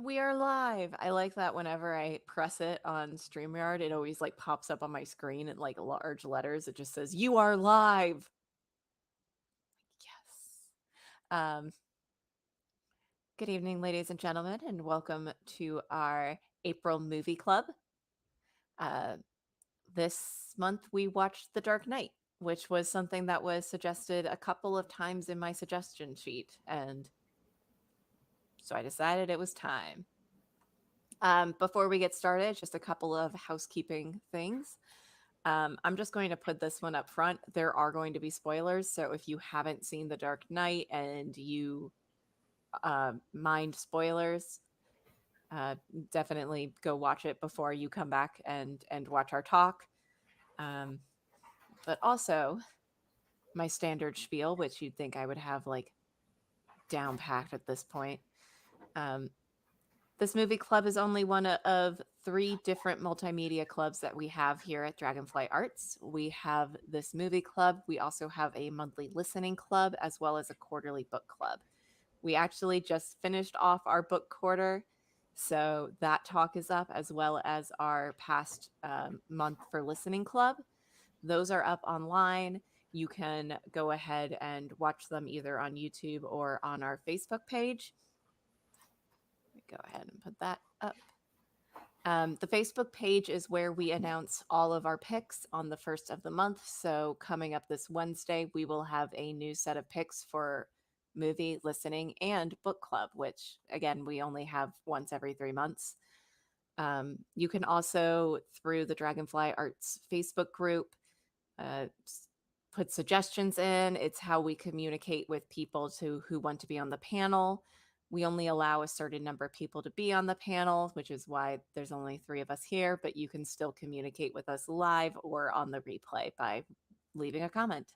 We are live. I like that whenever I press it on StreamYard, it always like pops up on my screen in like large letters. It just says, "You are live." Yes. Um, Good evening, ladies and gentlemen, and welcome to our April Movie Club. Uh, this month we watched The Dark Knight, which was something that was suggested a couple of times in my suggestion sheet, and so I decided it was time. Before we get started, just a couple of housekeeping things. I'm just going to put this one up front. There are going to be spoilers. So if you haven't seen The Dark Knight and you mind spoilers, uh, definitely go watch it before you come back and watch our talk. Um, but also, my standard spiel, which you'd think I would have like down packed at this point. Um, This movie club is only one of three different multimedia clubs that we have here at Dragonfly Arts. We have this movie club. We also have a monthly listening club as well as a quarterly book club. We actually just finished off our book quarter. So that talk is up as well as our past month for listening club. Those are up online. You can go ahead and watch them either on YouTube or on our Facebook page. Go ahead and put that up. The Facebook page is where we announce all of our picks on the first of the month. So, coming up this Wednesday, we will have a new set of picks for movie, listening, and book club, which again, we only have once every 3 months. You can also, through the Dragonfly Arts Facebook group, uh, put suggestions in. It's how we communicate with people who want to be on the panel. We only allow a certain number of people to be on the panel, which is why there's only 3 of us here, but you can still communicate with us live or on the replay by leaving a comment.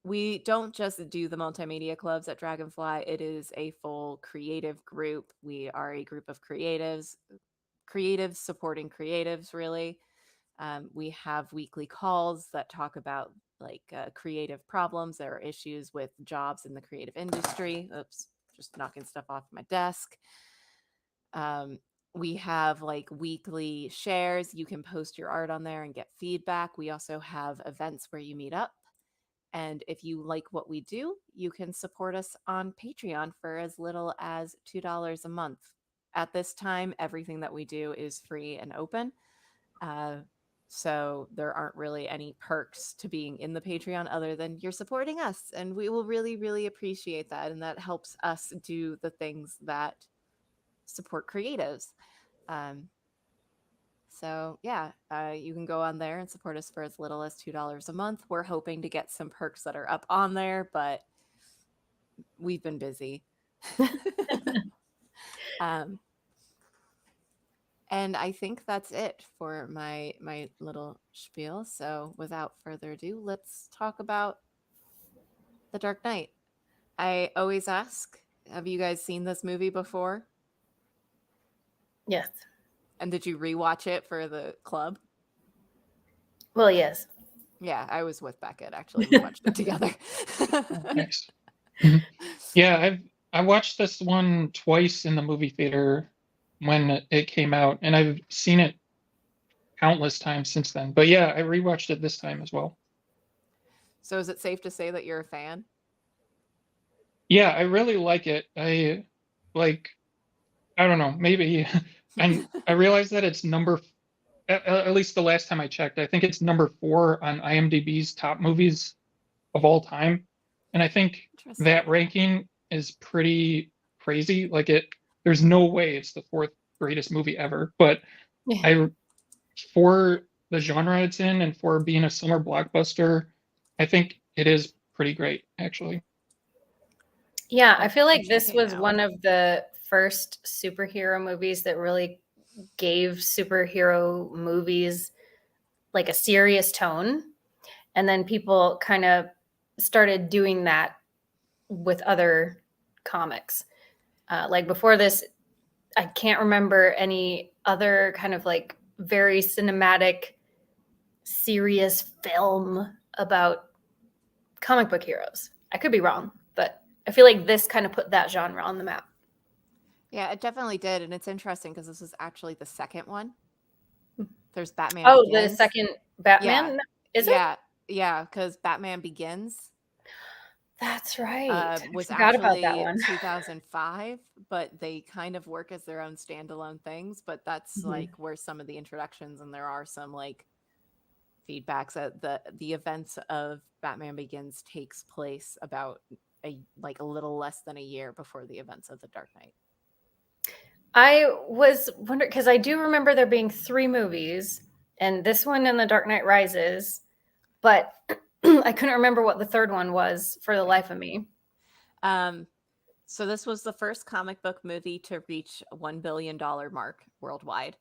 We don't just do the multimedia clubs at Dragonfly, it is a full creative group. We are a group of creatives supporting creatives, really. We have weekly calls that talk about creative problems. There are issues with jobs in the creative industry. Oops, just knocking stuff off my desk. We have like weekly shares. You can post your art on there and get feedback. We also have events where you meet up. And if you like what we do, you can support us on Patreon for as little as $2 a month. At this time, everything that we do is free and open. So there aren't really any perks to being in the Patreon other than you're supporting us. And we will really, really appreciate that. And that helps us do the things that support creatives. Um, so yeah, you can go on there and support us for as little as $2 a month. We're hoping to get some perks that are up on there, but we've been busy. um, and I think that's it for my little spiel. So without further ado, let's talk about The Dark Knight. I always ask, have you guys seen this movie before? Yes. And did you rewatch it for the club? Well, yes. Yeah, I was with Beckett actually. We watched it together. Nice. Mhm. Yeah, I watched this one twice in the movie theater when it came out, and I've seen it countless times since then. But yeah, I rewatched it this time as well. So is it safe to say that you're a fan? Yeah, I really like it. Like I don't know, maybe and I realized that it's at least the last time I checked, I think it's number 4 on IMDb's top movies of all time. And I think Interesting. that ranking is pretty crazy. There's no way it's the fourth greatest movie ever. But Yeah. I, for the genre it's in and for being a summer blockbuster, I think it is pretty great, actually. Yeah, I I'm, feel I'm like this checking it was out. one of the first superhero movies that really gave superhero movies like a serious tone. And then people kind of started doing that with other comics. Like before this, I can't remember any other kind of like very cinematic, serious film about comic book heroes. I could be wrong, but I feel like this kind of put that genre on the map. Yeah, it definitely did, and it's interesting because this was actually the second one. There's Batman Oh, the Begins. second Batman? Is it? Yeah, because Batman Begins That's right. I was forgot about actually that one. 2005, but they kind of work as their own standalone things. But that's Mhm. like where some of the introductions, and there are some like feedbacks that the events of Batman Begins takes place about a little less than a year before the events of The Dark Knight. I was wondering because I do remember there being 3 movies, and this one and The Dark Knight Rises, but I couldn't remember what the third one was for the life of me. So this was the first comic book movie to reach $1 billion mark worldwide.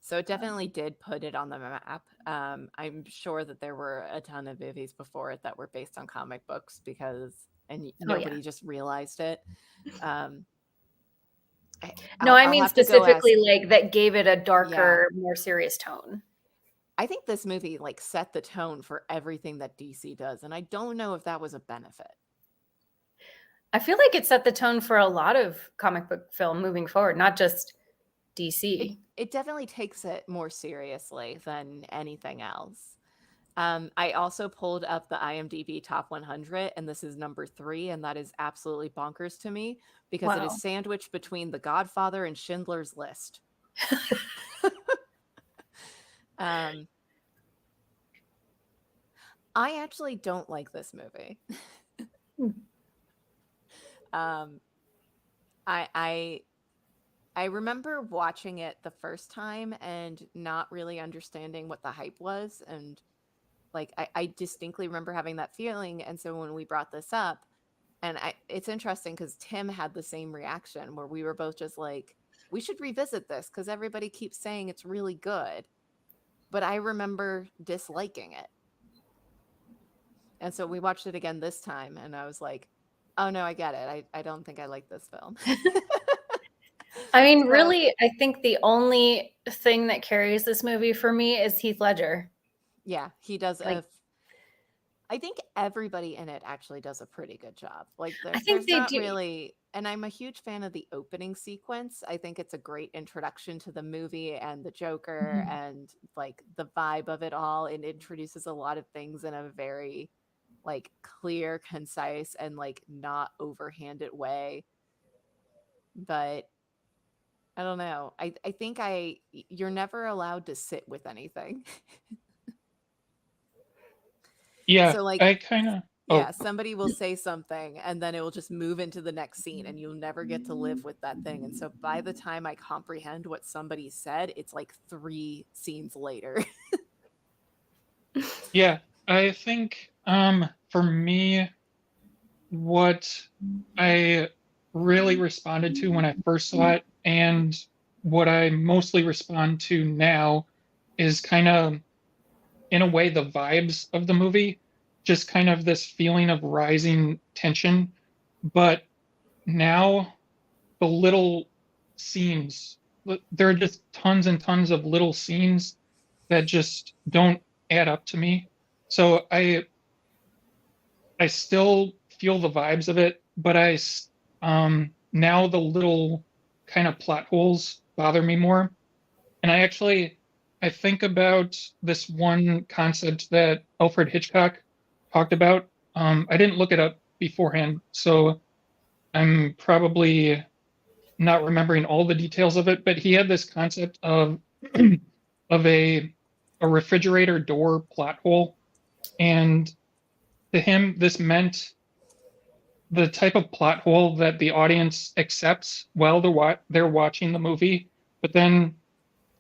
So it definitely did put it on the map. I'm sure that there were a ton of movies before it that were based on comic books nobody just realized it. I mean specifically like that gave it a darker, Yeah. more serious tone. I think this movie like set the tone for everything that DC does, and I don't know if that was a benefit. I feel like it set the tone for a lot of comic book film moving forward, not just DC. It definitely takes it more seriously than anything else. I also pulled up the IMDb top 100, and this is number 3, and that is absolutely bonkers to me because it is sandwiched between The Godfather and Schindler's List. I actually don't like this movie. I remember watching it the first time and not really understanding what the hype was, and like I distinctly remember having that feeling. And so when we brought this up, and it's interesting because Tim had the same reaction where we were both just like, we should revisit this because everybody keeps saying it's really good. But I remember disliking it. And so we watched it again this time, and I was like, oh no, I get it. I don't think I like this film. I mean, really, I think the only thing that carries this movie for me is Heath Ledger. Yeah, he does I think everybody in it actually does a pretty good job. Like there's not really, and I'm a huge fan of the opening sequence. I think it's a great introduction to the movie and the Joker and like the vibe of it all. It introduces a lot of things in a very like clear, concise, and like not overhanded way. But I don't know. I think you're never allowed to sit with anything. Yeah, so like I kind of somebody will say something and then it will just move into the next scene and you'll never get to live with that thing. And so by the time I comprehend what somebody said, it's like 3 scenes later. Yeah, I think for me, what I really responded to when I first saw it and what I mostly respond to now is kind of, in a way, the vibes of the movie, just kind of this feeling of rising tension. But now the little scenes, there are just tons and tons of little scenes that just don't add up to me. So I still feel the vibes of it, but now the little kind of plot holes bother me more. And I think about this one concept that Alfred Hitchcock talked about. I didn't look it up beforehand, so I'm probably not remembering all the details of it, but he had this concept of of a refrigerator door plot hole, and to him this meant the type of plot hole that the audience accepts while they're watching the movie, but then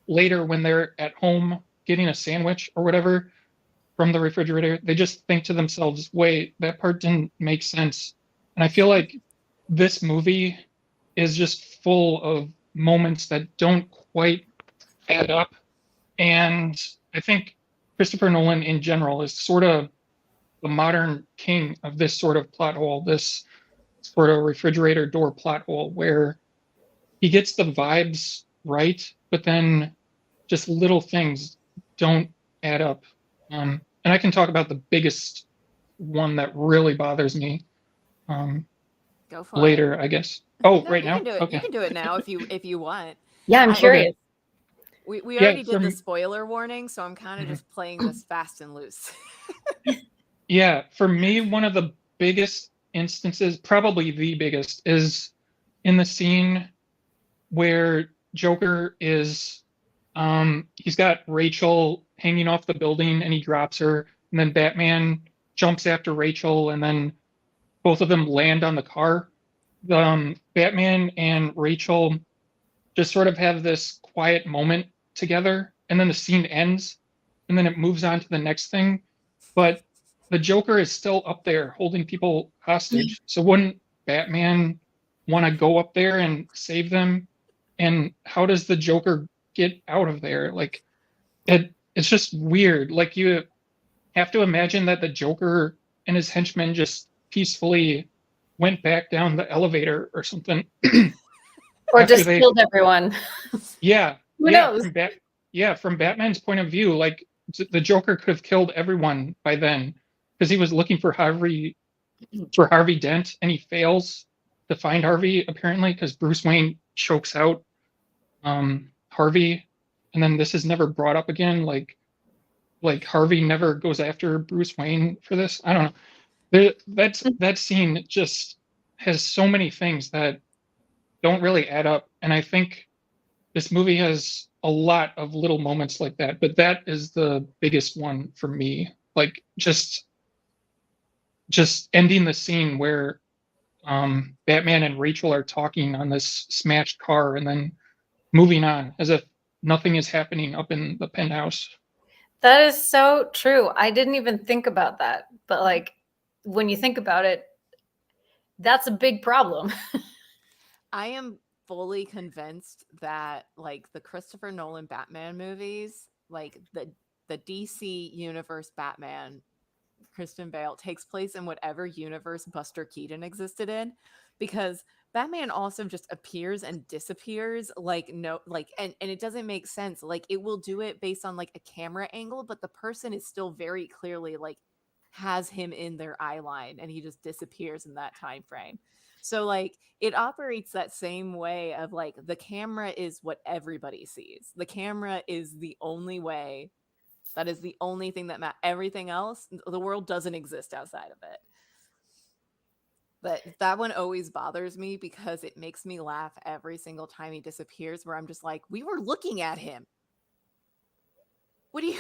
later when they're at home getting a sandwich or whatever from the refrigerator, they just think to themselves, wait, that part didn't make sense. And I feel like this movie is just full of moments that don't quite add up. And I think Christopher Nolan in general is sort of the modern king of this sort of plot hole, this sort of refrigerator door plot hole where he gets the vibes right, but then just little things don't add up. And I can talk about the biggest one that really bothers me. Go for later, I guess. Oh, No, right you can now? do it. You Okay. can do it now if you want. Yeah, I'm I curious. Okay. we Yeah, already did the spoiler warning, so I'm kind of Mhm. just playing this fast and loose. Yeah, for me, one of the biggest instances, probably the biggest, is in the scene where Joker is he's got Rachel hanging off the building and he drops her, and then Batman jumps after Rachel, and then both of them land on the car. Batman and Rachel just sort of have this quiet moment together, and then the scene ends, and then it moves on to the next thing. But the Joker is still up there holding people hostage. So wouldn't Batman want to go up there and save them? And how does the Joker get out of there? Like it's just weird. Like you have to imagine that the Joker and his henchmen just peacefully went back down the elevator or something Or after just they killed everyone. yeah, Who yeah, knows? from Batman's point of view, like the Joker could have killed everyone by then because he was looking for Harvey Dent, and he fails to find Harvey apparently because Bruce Wayne chokes out Harvey, and then this is never brought up again. Like Harvey never goes after Bruce Wayne for this. I don't know. That scene just has so many things that don't really add up, and I think this movie has a lot of little moments like that, but that is the biggest one for me. Like just ending the scene where Batman and Rachel are talking on this smashed car and then moving on as if nothing is happening up in the penthouse. That is so true. I didn't even think about that. But like when you think about it, that's a big problem. I am fully convinced that like the Christopher Nolan Batman movies, like the DC universe Batman, Kristen Bale takes place in whatever universe Buster Keaton existed in, because Batman also just appears and disappears like no like and it doesn't make sense. Like it will do it based on like a camera angle, but the person is still very clearly like has him in their eye line and he just disappears in that time frame. So like it operates that same way of like the camera is what everybody sees. The camera is the only way, that is the only thing that matters. Everything else, the world doesn't exist outside of it. But that one always bothers me because it makes me laugh every single time he disappears, where I'm just like, we were looking at him. What do you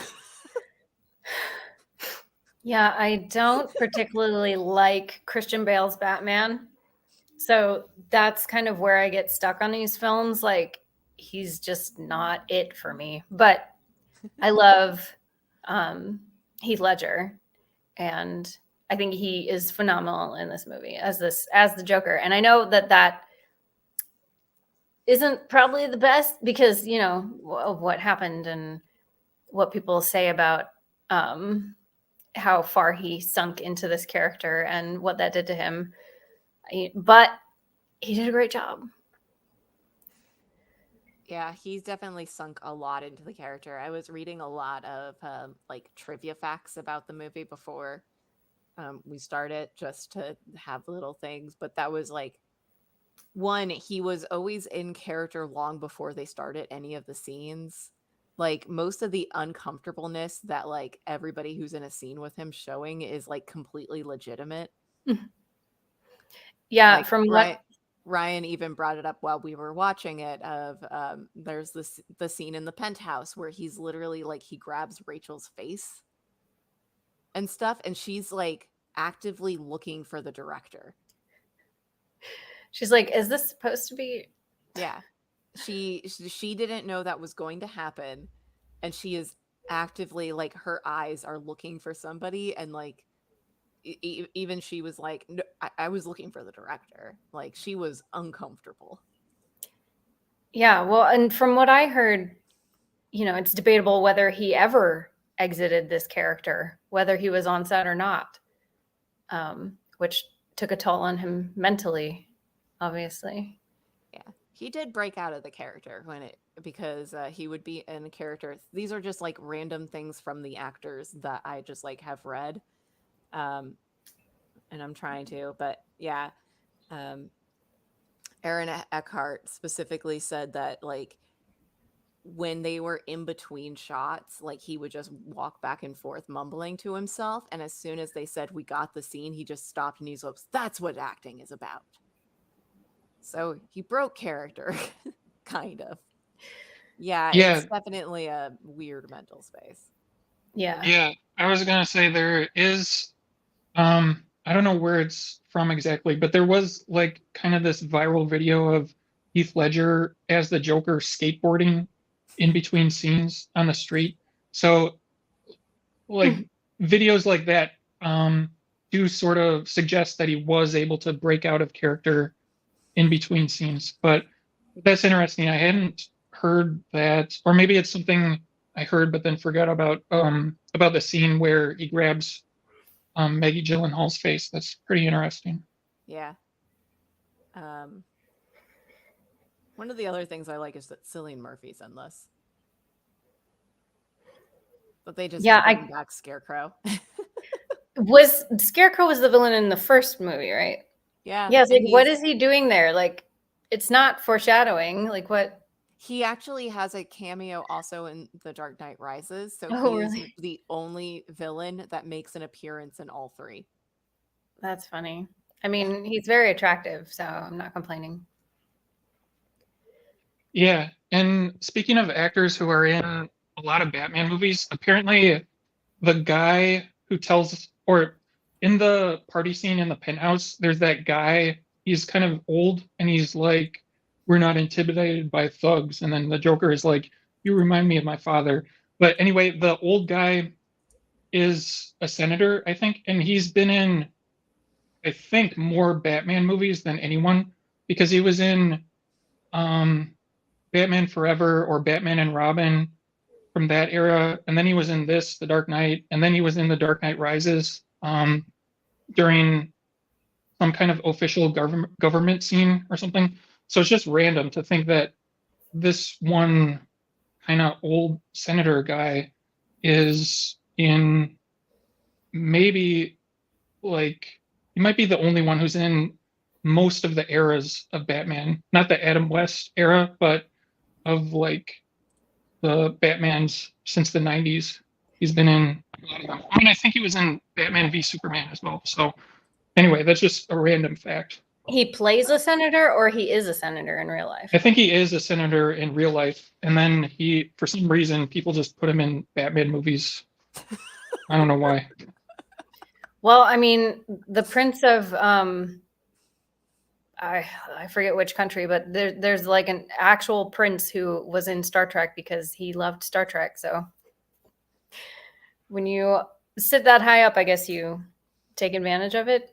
Yeah, I don't particularly like Christian Bale's Batman. So that's kind of where I get stuck on these films. Like he's just not it for me. But I love Heath Ledger, and I think he is phenomenal in this movie as the Joker. And I know that that isn't probably the best because you know of what happened and what people say about how far he sunk into this character and what that did to him. But he did a great job. Yeah, he's definitely sunk a lot into the character. I was reading a lot of like trivia facts about the movie before we started, just to have little things. But that was like one, he was always in character long before they started any of the scenes. Like most of the uncomfortableness that like everybody who's in a scene with him showing is like completely legitimate. Yeah, Like from what Ryan even brought it up while we were watching it of there's the scene in the penthouse where he's literally like he grabs Rachel's face and stuff, and she's like actively looking for the director. she's like, is this supposed to be? Yeah. She didn't know that was going to happen, and she is actively like her eyes are looking for somebody, and like even she was like, no, I was looking for the director. Like she was uncomfortable. Yeah, well, and from what I heard, you know, it's debatable whether he ever exited this character, whether he was on set or not, which took a toll on him mentally, obviously. Yeah, he did break out of the character when it because he would be in a character. These are just like random things from the actors that I just like have read, and I'm trying to. But yeah, Um, Aaron Eckhart specifically said that like when they were in between shots, like he would just walk back and forth mumbling to himself. And as soon as they said we got the scene, he just stopped and he goes, "That's what acting is about." So he broke character, kind of. Yeah, Yeah, it's definitely a weird mental space. Yeah. yeah. I was gonna say there is I don't know where it's from exactly, but there was like kind of this viral video of Heath Ledger as the Joker skateboarding in between scenes on the street. So like videos like that do sort of suggest that he was able to break out of character in between scenes. But that's interesting. I hadn't heard that, or maybe it's something I heard but then forgot about the scene where he grabs Maggie Gyllenhaal's face. That's pretty interesting. Yeah. Um, one of the other things I like is that Cillian Murphy's in this. But they just Yeah, bring back Scarecrow. Scarecrow was the villain in the first movie, right? Yeah. Yeah, it's like And what is he doing there? Like it's not foreshadowing. Like what? he actually has a cameo also in The Dark Knight Rises. So Oh, he is really? the only villain that makes an appearance in all three. That's funny. I mean, he's very attractive, so I'm not complaining. Yeah, and speaking of actors who are in a lot of Batman movies, apparently the guy who tells, or in the party scene in the penthouse, there's that guy. He's kind of old, and he's like, "We're not intimidated by thugs." And then the Joker is like, "You remind me of my father." But anyway, the old guy is a senator, I think, and he's been in, I think, more Batman movies than anyone because he was in um, Batman Forever or Batman and Robin from that era, and then he was in this, The Dark Knight, and then he was in The Dark Knight Rises during some kind of official government scene or something. So it's just random to think that this one kind of old senator guy is in maybe like he might be the only one who's in most of the eras of Batman, not the Adam West era, but of like the Batmans since the 90s. He's been in a lot of them. I mean, I think he was in Batman v Superman as well. So anyway, that's just a random fact. He plays a senator or he is a senator in real life? I think he is a senator in real life, and then he, for some reason, people just put him in Batman movies. I don't know why. Well, I mean, the Prince of I forget which country, but there's like an actual prince who was in Star Trek because he loved Star Trek. So when you sit that high up, I guess you take advantage of it.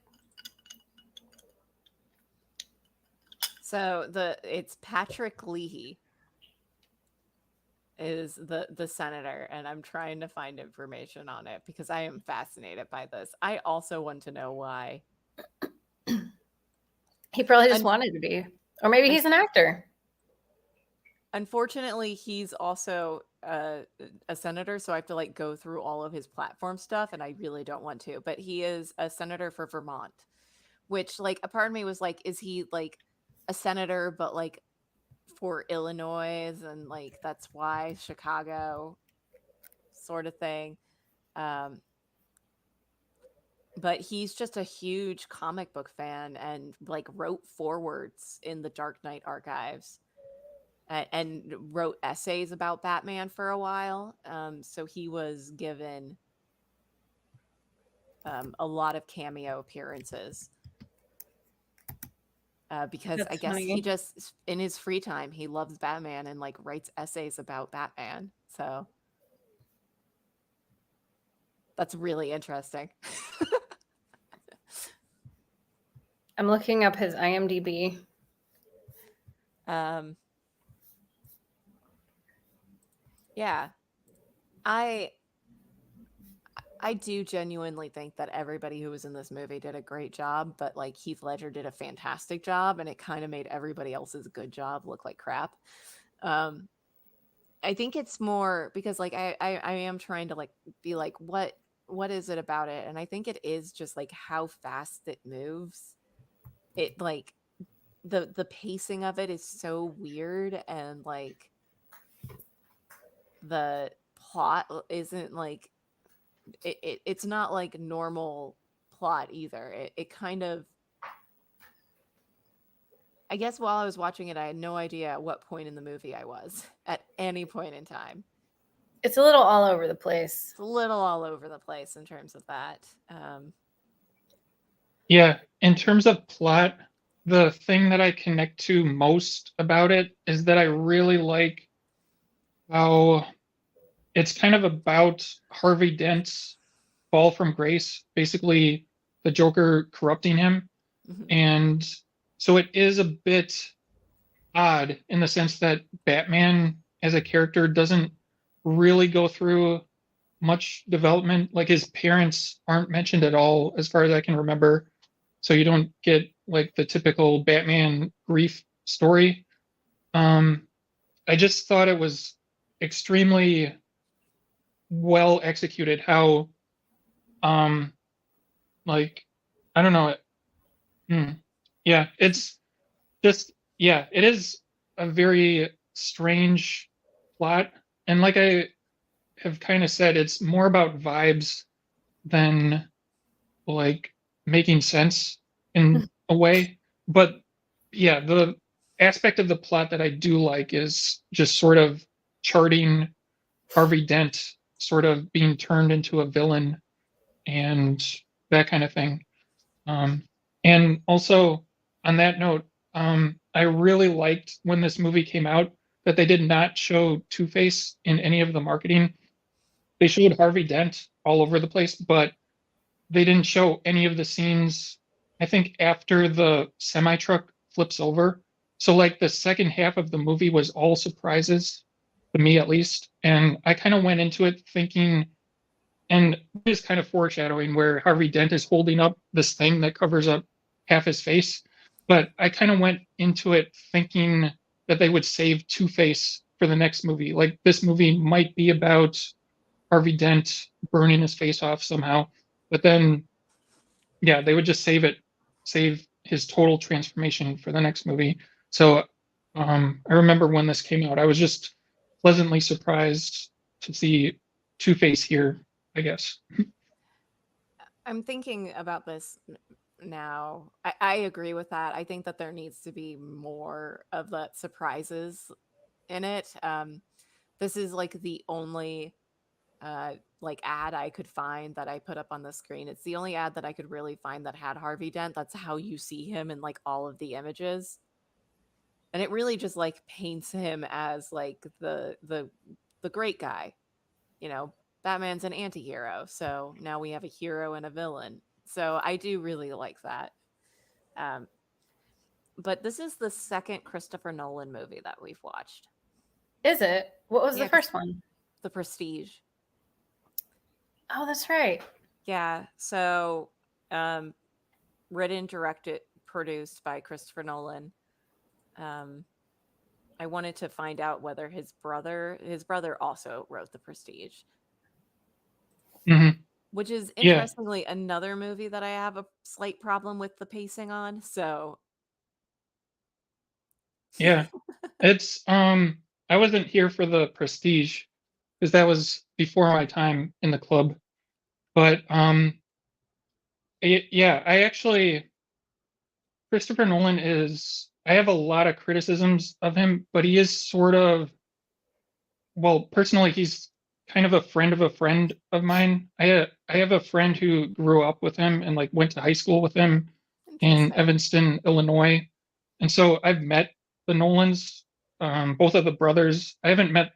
So it's Patrick Leahy is the senator, and I'm trying to find information on it because I am fascinated by this. I also want to know why. He probably just Un- wanted to be, or maybe he's an actor. Unfortunately, he's also a senator, so I have to like go through all of his platform stuff, and I really don't want to. But he is a senator for Vermont, which like a part of me was like, is he like a senator, but like for Illinois, and like that's why Chicago sort of thing. Um, but he's just a huge comic book fan and like wrote forwards in the Dark Knight archives and wrote essays about Batman for a while. So he was given a lot of cameo appearances. Because I That's guess funny. he just in his free time he loves Batman and like writes essays about Batman. So that's really interesting. I'm looking up his IMDb. Yeah. I do genuinely think that everybody who was in this movie did a great job, but like Heath Ledger did a fantastic job, and it kind of made everybody else's good job look like crap. Um, I think it's more because like I am trying to like be like what is it about it, and I think it is just like how fast it moves. it like the pacing of it is so weird, and like the plot isn't like it's not like normal plot either. It kind of, I guess while I was watching it, I had no idea at what point in the movie I was at any point in time. It's a little all over the place. It's a little all over the place in terms of that. Yeah, in terms of plot, the thing that I connect to most about it is that I really like how it's kind of about Harvey Dent's fall from grace, basically the Joker corrupting him. Mhm. And so it is a bit odd in the sense that Batman as a character doesn't really go through much development. Like his parents aren't mentioned at all, as far as I can remember. So you don't get like the typical Batman grief story. I just thought it was extremely well executed how um like I don't know. Yeah, it's just yeah, it is a very strange plot. And like I have kind of said, it's more about vibes than like making sense in a way. But yeah, the aspect of the plot that I do like is just sort of charting Harvey Dent sort of being turned into a villain and that kind of thing. Um, and also on that note, I really liked when this movie came out that they did not show Two-Face in any of the marketing. They showed Harvey Dent all over the place, but they didn't show any of the scenes, I think, after the semi truck flips over. So, like, the second half of the movie was all surprises, to me at least. And I kind of went into it thinking, and it is kind of foreshadowing where Harvey Dent is holding up this thing that covers up half his face. But I kind of went into it thinking that they would save Two Face for the next movie. Like, this movie might be about Harvey Dent burning his face off somehow. But then, yeah, they would just save his total transformation for the next movie. So I remember when this came out, I was just pleasantly surprised to see Two Face here, I guess. I'm thinking about this now. I agree with that. I think that there needs to be more of that surprises in it. This is like the only like ad I could find that I put up on the screen. It's the only ad that I could really find that had Harvey Dent. That's how you see him in like all of the images. And it really just like paints him as like the great guy. You know, Batman's an anti-hero. So now we have a hero and a villain. So I do really like that. Um, but this is the second Christopher Nolan movie that we've watched. Is it? What was Yeah, the first one? The Prestige. Oh, that's right. Yeah. So, written, directed, produced by Christopher Nolan. I wanted to find out whether his brother also wrote The Prestige, Hmm. which is Yeah, interestingly another movie that I have a slight problem with the pacing on. So, yeah. It's I wasn't here for the Prestige because that was before my time in the club. But yeah, I actually Christopher Nolan is I have a lot of criticisms of him, but he is sort of well, personally, he's kind of a friend of a friend of mine. I have a friend who grew up with him and like went to high school with him in interesting. Evanston, Illinois. And so I've met the Nolans, both of the brothers. I haven't met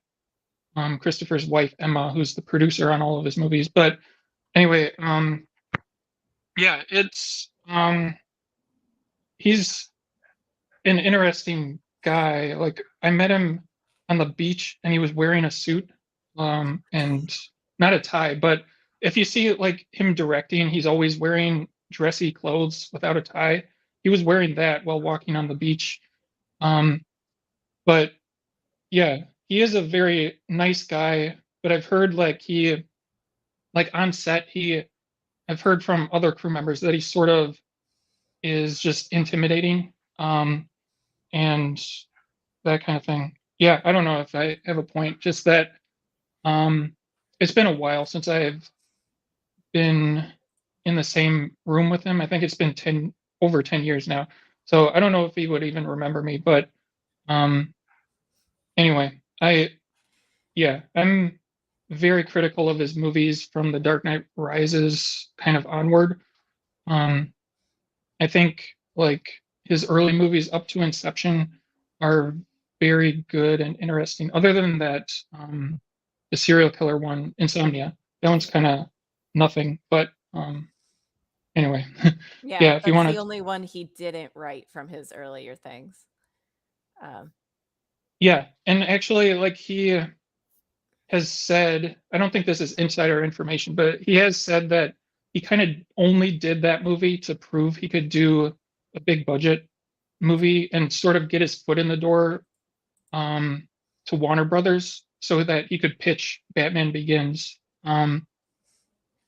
Christopher's wife Emma, who's the producer on all of his movies. But anyway, yeah, it's he's an interesting guy. Like I met him on the beach and he was wearing a suit and not a tie, but if you see like him directing, he's always wearing dressy clothes without a tie. He was wearing that while walking on the beach. Um, but yeah, he is a very nice guy, but I've heard like he like on set he I've heard from other crew members that he sort of is just intimidating, and that kind of thing. Yeah, I don't know if I have a point. Just that um, it's been a while since I've been in the same room with him. I think it's been over 10 years now. So I don't know if he would even remember me. But um, anyway, I'm very critical of his movies from The Dark Knight Rises kind of onward. Um, I think like his early movies up to Inception are very good and interesting. Other than that, the serial killer one, Insomnia, that one's kind of nothing. But anyway, Yeah, yeah, if you that's the want to, only one he didn't write from his earlier things. Um, yeah, and actually, like he has said, I don't think this is insider information, but he has said that he kind of only did that movie to prove he could do a big budget movie and sort of get his foot in the door um, to Warner Brothers so that he could pitch Batman Begins.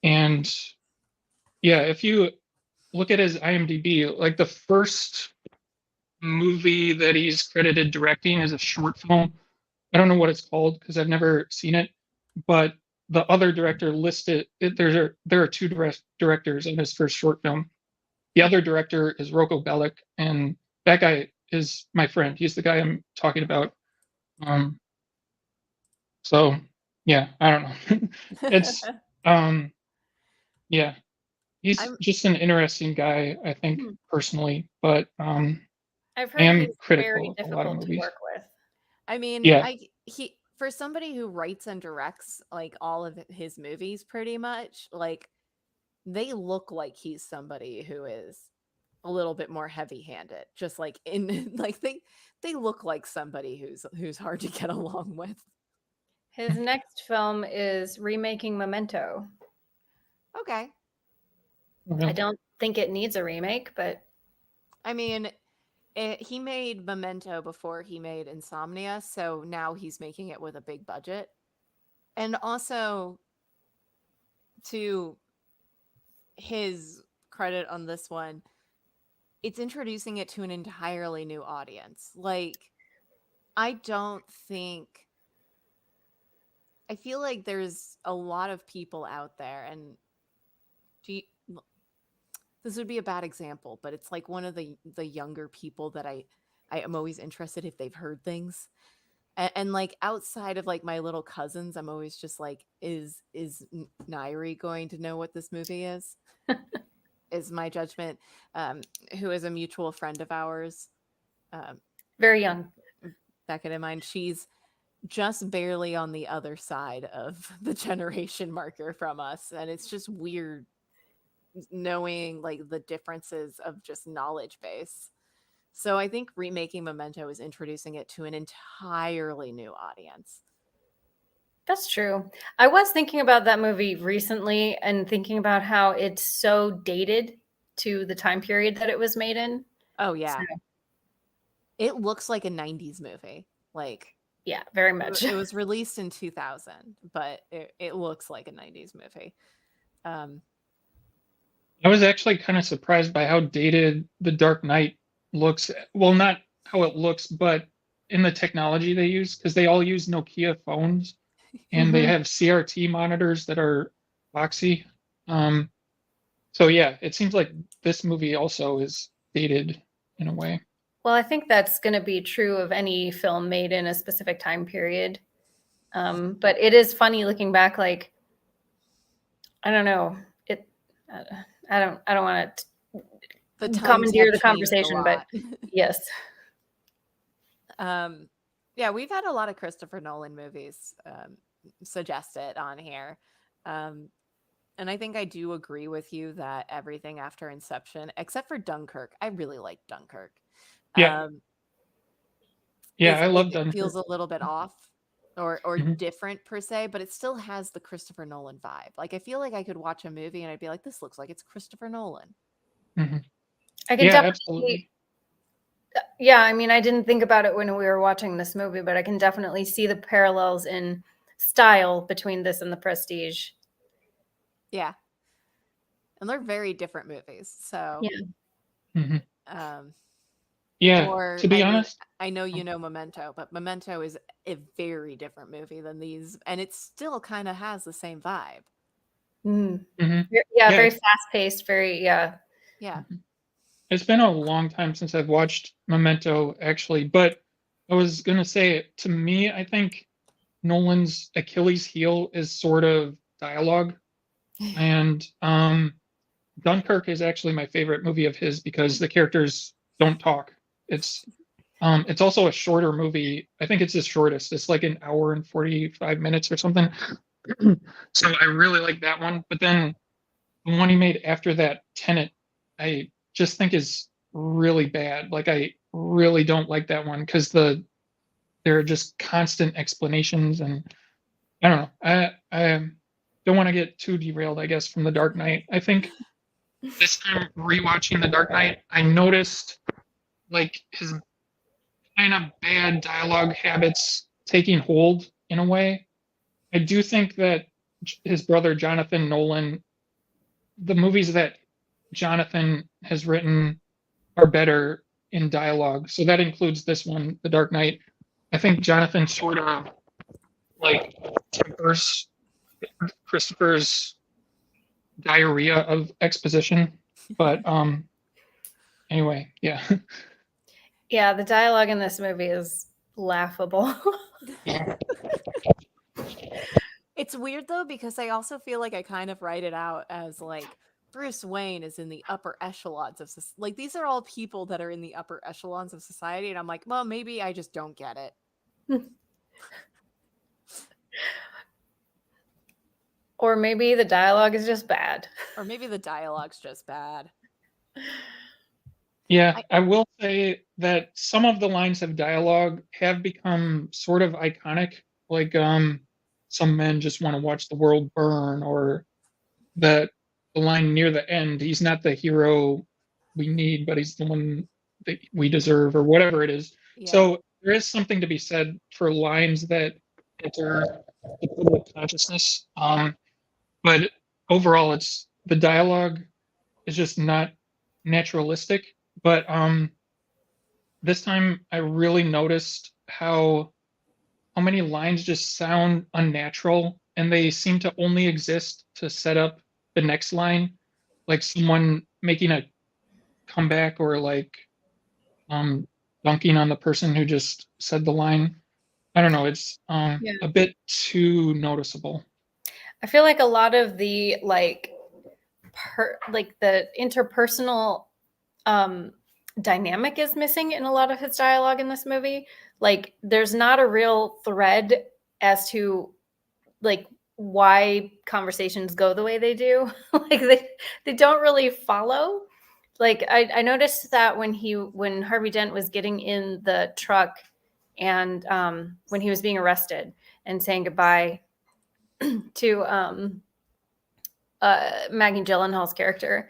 And yeah, if you look at his IMDb, like the first movie that he's credited directing is a short film. I don't know what it's called because I've never seen it, but the other director listed there are two directors in his first short film. The other director is Rocco Bellic, and that guy is my friend. He's the guy I'm talking about. Um, so yeah, I don't know. It's um, yeah, he's I'm just an interesting guy, I think personally, but I've I heard am he's very critical of a lot of difficult to movies. work with. I mean, Yeah, I he for somebody who writes and directs like all of his movies pretty much, like they look like he's somebody who is a little bit more heavy-handed. Just like in like they look like somebody who's hard to get along with. His next film is remaking Memento. Okay. I okay. don't think it needs a remake, but I mean, he made Memento before he made Insomnia, so now he's making it with a big budget. And also to his credit on this one, it's introducing it to an entirely new audience. Like, I don't think I feel like there's a lot of people out there, and this would be a bad example, but it's like one of the younger people that I am always interested if they've heard things. And like outside of like my little cousins, I'm always just like, is Nairi going to know what this movie is? Is my judgment. Who is a mutual friend of ours, um, very young. Becca in mind, she's just barely on the other side of the generation marker from us, and it's just weird knowing like the differences of just knowledge base. So I think remaking Memento is introducing it to an entirely new audience. That's true. I was thinking about that movie recently and thinking about how it's so dated to the time period that it was made in. Oh So, yeah. It looks like a 90s movie. Like yeah, very much. it was released in 2000, but it looks like a 90s movie. Um I was actually kind of surprised by how dated The Dark Knight looks. Well, not how it looks, but in the technology they use, because they all use Nokia phones and they Mhm. have CRT monitors that are boxy. Um, so yeah, it seems like this movie also is dated in a way. Well, I think that's going to be true of any film made in a specific time period. But it is funny looking back. Like, I don't know. It. Uh, I don't want the to times have commandeer the changed a conversation, but lot. yes. Yeah, we've had a lot of Christopher Nolan movies suggested on here. Um and I think I do agree with you that everything after Inception, except for Dunkirk, I really like Dunkirk. Yeah, Um, yeah, I love it feels Dunkirk. a little bit off or Mhm, different per se, but it still has the Christopher Nolan vibe. Like I feel like I could watch a movie and I'd be like, this looks like it's Christopher Nolan. mhm. I can Yeah, definitely. absolutely. Yeah, I mean, I didn't think about it when we were watching this movie, but I can definitely see the parallels in style between this and The Prestige. Yeah. And they're very different movies. So Yeah. Mhm. Um, Yeah, or to be I mean, honest, I know you oh, know Memento, but Memento is a very different movie than these, and it still kind of has the same vibe. Mm. mhm. Yeah, Yeah, very fast paced, very, yeah. Yeah. mhm. It's been a long time since I've watched Memento, actually, but I was gonna say, to me, I think Nolan's Achilles heel is sort of dialogue, and Dunkirk is actually my favorite movie of his because the characters don't talk. It's also a shorter movie. I think it's the shortest. It's like an hour and 45 minutes or something. So I really like that one. But then the one he made after that, Tenet, I just think is really bad. Like I really don't like that one because there are just constant explanations, and I don't know. I don't want to get too derailed, I guess, from The Dark Knight. I think this time rewatching The Dark Knight, I noticed like his kind of bad dialogue habits taking hold in a way. I do think that his brother Jonathan Nolan, the movies that Jonathan has written are better in dialogue. So that includes this one, The Dark Knight. I think Jonathan sort of like tempers Christopher's diarrhea of exposition. But anyway, yeah. Yeah, the dialogue in this movie is laughable. Yeah. It's weird though because I also feel like I kind of write it out as like Bruce Wayne is in the upper echelons of like these are all people that are in the upper echelons of society, and I'm like, well, maybe I just don't get it. Or maybe the dialogue is just bad. Or maybe the dialogue's just bad. Yeah, I I will say that some of the lines of dialogue have become sort of iconic. Like, some men just want to watch the world burn, or the line near the end, he's not the hero we need, but he's the one that we deserve, or whatever it is. yeah. So there is something to be said for lines that enter the public consciousness. But overall, it's the dialogue is just not naturalistic. But this time I really noticed how many lines just sound unnatural, and they seem to only exist to set up the next line, like someone making a comeback, or like um dunking on the person who just said the line. I don't know, it's Yeah. a bit too noticeable. I feel like a lot of the like the interpersonal um dynamic is missing in a lot of his dialogue in this movie. Like there's not a real thread as to like why conversations go the way they do. Like they don't really follow. Like I noticed that when Harvey Dent was getting in the truck and when he was being arrested and saying goodbye to Maggie Gyllenhaal's character,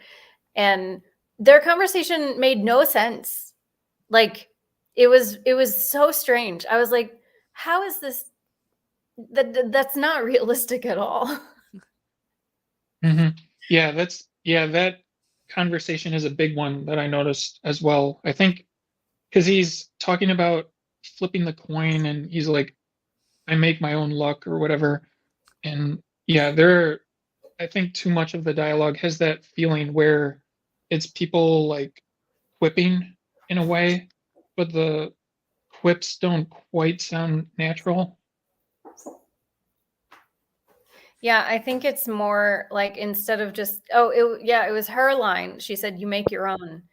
and their conversation made no sense. Like it was so strange. I was like, how is this? That's not realistic at all. Hmm. Yeah, that conversation is a big one that I noticed as well. I think because he's talking about flipping the coin, and he's like, I make my own luck, or whatever. And yeah, I think too much of the dialogue has that feeling where it's people like quipping in a way, but the quips don't quite sound natural. Yeah, I think it's more like instead of just it was her line. She said, "You make your own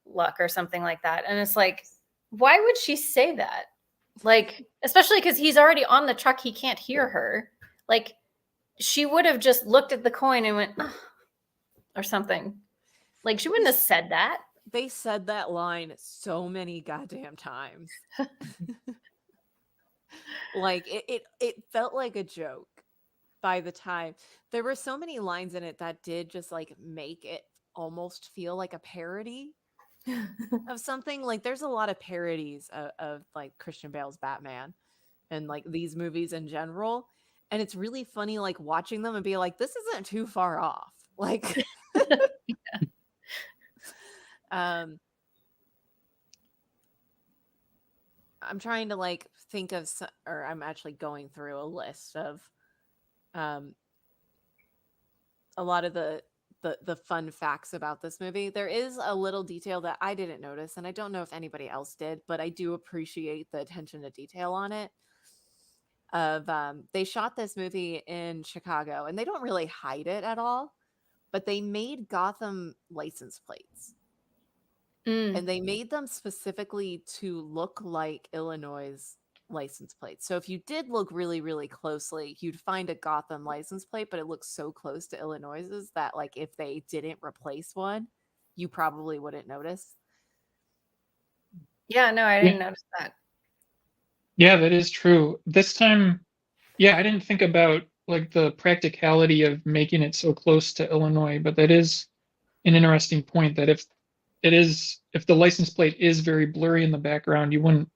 luck" or something like that, and it's like, why would she say that? Like, especially because he's already on the truck, he can't hear her. Like, she would have just looked at the coin and went, "Ugh," or something. Like, she wouldn't have said that. They said that line so many goddamn times. Like it felt like a joke by the time. There were so many lines in it that did just like make it almost feel like a parody of something. Like there's a lot of parodies of like Christian Bale's Batman and like these movies in general. And it's really funny like watching them and be like, this isn't too far off. Like Um, I'm trying to like think of, or I'm actually going through a list of um, a lot of the fun facts about this movie. There is a little detail that I didn't notice, and I don't know if anybody else did, but I do appreciate the attention to detail on it. Of they shot this movie in Chicago, and they don't really hide it at all, but they made Gotham license plates. Mm. And they made them specifically to look like Illinois' license plate. So if you did look really, really closely, you'd find a Gotham license plate, but it looks so close to Illinois's that, like, if they didn't replace one, you probably wouldn't notice. Yeah, no, I Yeah, didn't notice that. yeah, that is true. This time, yeah, I didn't think about like the practicality of making it so close to Illinois, but that is an interesting point that if the license plate is very blurry in the background, you wouldn't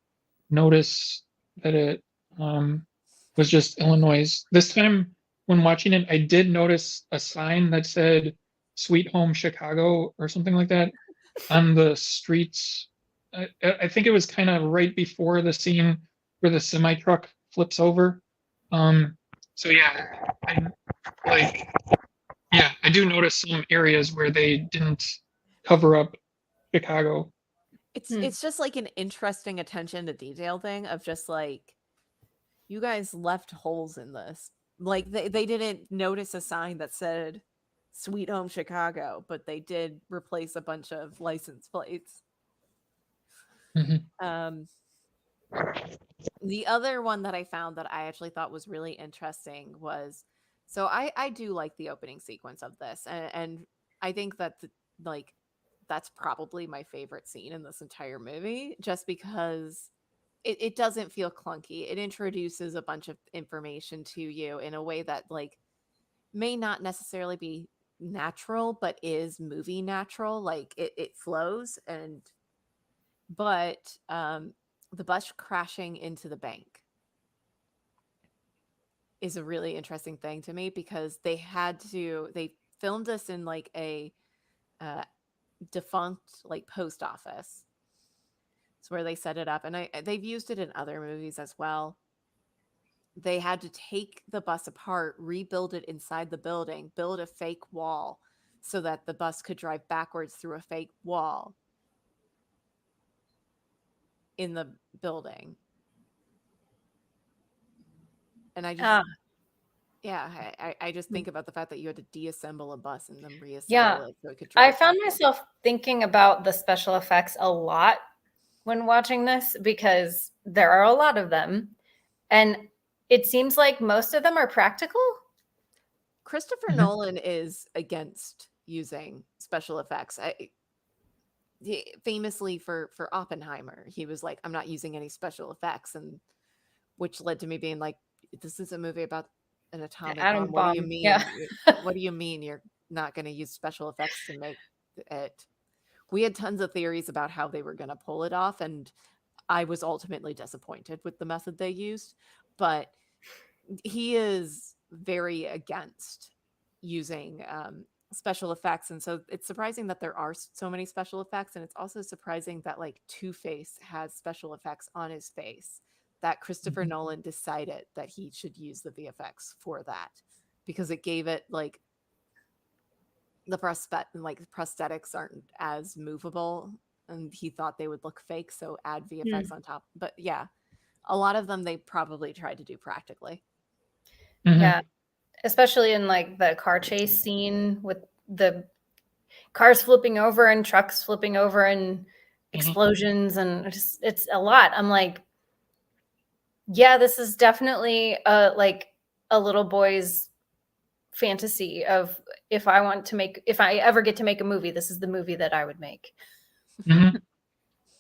notice that it was just Illinois. This time, when watching it, I did notice a sign that said "Sweet Home Chicago" or something like that on the streets. I think it was kind of right before the scene where the semi truck flips over. So yeah, I like yeah, I do notice some areas where they didn't cover up Chicago. It's just like an interesting attention to detail thing of just like, you guys left holes in this. Like they didn't notice a sign that said Sweet Home Chicago, but they did replace a bunch of license plates. Mhm. The other one that I found that I actually thought was really interesting was, so I do like the opening sequence of this, and I think that like that's probably my favorite scene in this entire movie, just because it doesn't feel clunky. It introduces a bunch of information to you in a way that like may not necessarily be natural, but is movie natural. Like it flows, and but the bus crashing into the bank is a really interesting thing to me, because they filmed this in like a defunct like post office. It's where they set it up, and they've used it in other movies as well. They had to take the bus apart, rebuild it inside the building, build a fake wall so that the bus could drive backwards through a fake wall in the building. And I just, yeah, I just think about the fact that you had to deassemble a bus and then reassemble it so it could I drive found backwards. myself thinking about the special effects a lot when watching this, because there are a lot of them. And it seems like most of them are practical. Christopher Mhm. Nolan is against using special effects. Famously for Oppenheimer, he was like, I'm not using any special effects, and which led to me being like, this is a movie about an atomic Atom bomb. What do you bomb. Yeah. mean? What do you mean you're not going to use special effects to make it? We had tons of theories about how they were going to pull it off, and I was ultimately disappointed with the method they used. But he is very against using special effects, and so it's surprising that there are so many special effects, and it's also surprising that like Two-Face has special effects on his face, that Christopher Mhm. Nolan decided that he should use the VFX for that, because it gave it like the prosthetics aren't as movable, and he thought they would look fake, so add VFX on top. But yeah, a lot of them they probably tried to do practically. Mhm. Yeah. Especially in like the car chase scene with the cars flipping over and trucks flipping over and explosions, and it's a lot. I'm like, yeah, this is definitely like a little boy's fantasy of, if I ever get to make a movie, this is the movie that I would make. Mhm.